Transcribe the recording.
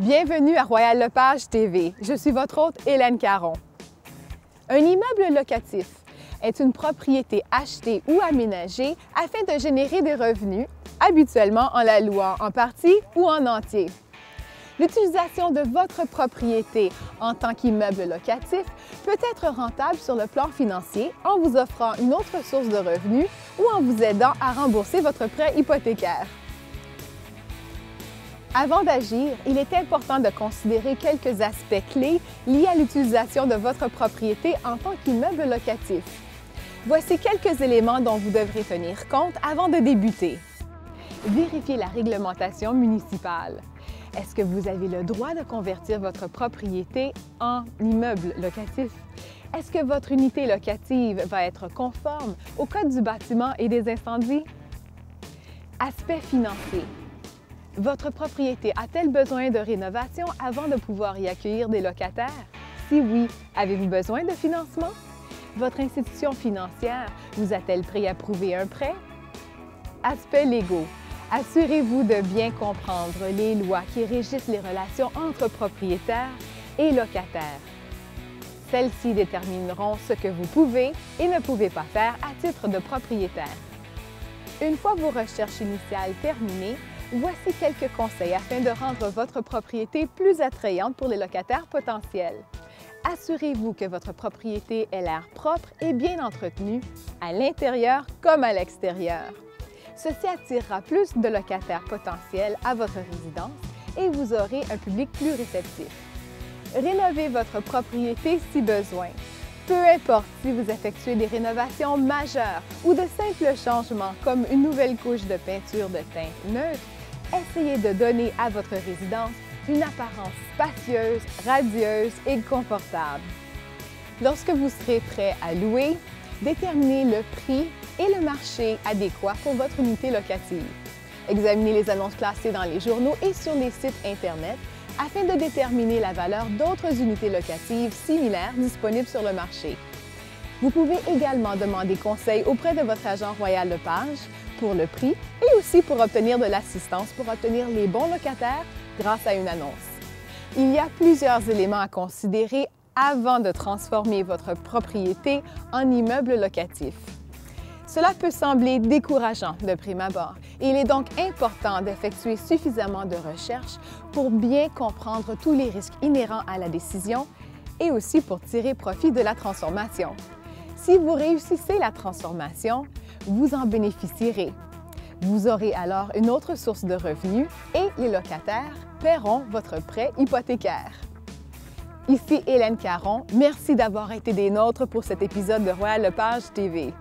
Bienvenue à Royal Lepage TV. Je suis votre hôte Hélène Caron. Un immeuble locatif est une propriété achetée ou aménagée afin de générer des revenus, habituellement en la louant en partie ou en entier. L'utilisation de votre propriété en tant qu'immeuble locatif peut être rentable sur le plan financier en vous offrant une autre source de revenus ou en vous aidant à rembourser votre prêt hypothécaire. Avant d'agir, il est important de considérer quelques aspects clés liés à l'utilisation de votre propriété en tant qu'immeuble locatif. Voici quelques éléments dont vous devrez tenir compte avant de débuter. Vérifiez la réglementation municipale. Est-ce que vous avez le droit de convertir votre propriété en immeuble locatif? Est-ce que votre unité locative va être conforme au Code du bâtiment et des incendies? Aspect financier. Votre propriété a-t-elle besoin de rénovation avant de pouvoir y accueillir des locataires? Si oui, avez-vous besoin de financement? Votre institution financière vous a-t-elle préapprouvé un prêt? Aspects légaux. Assurez-vous de bien comprendre les lois qui régissent les relations entre propriétaires et locataires. Celles-ci détermineront ce que vous pouvez et ne pouvez pas faire à titre de propriétaire. Une fois vos recherches initiales terminées, voici quelques conseils afin de rendre votre propriété plus attrayante pour les locataires potentiels. Assurez-vous que votre propriété ait l'air propre et bien entretenue, à l'intérieur comme à l'extérieur. Ceci attirera plus de locataires potentiels à votre résidence et vous aurez un public plus réceptif. Rénovez votre propriété si besoin. Peu importe si vous effectuez des rénovations majeures ou de simples changements comme une nouvelle couche de peinture de teinte neutre, essayez de donner à votre résidence une apparence spacieuse, radieuse et confortable. Lorsque vous serez prêt à louer, déterminez le prix et le marché adéquat pour votre unité locative. Examinez les annonces classées dans les journaux et sur les sites Internet afin de déterminer la valeur d'autres unités locatives similaires disponibles sur le marché. Vous pouvez également demander conseil auprès de votre agent Royal Lepage pour le prix et aussi pour obtenir de l'assistance pour obtenir les bons locataires grâce à une annonce. Il y a plusieurs éléments à considérer avant de transformer votre propriété en immeuble locatif. Cela peut sembler décourageant de prime abord et il est donc important d'effectuer suffisamment de recherches pour bien comprendre tous les risques inhérents à la décision et aussi pour tirer profit de la transformation. Si vous réussissez la transformation, vous en bénéficierez. Vous aurez alors une autre source de revenus et les locataires paieront votre prêt hypothécaire. Ici Hélène Caron, merci d'avoir été des nôtres pour cet épisode de Royal Lepage TV.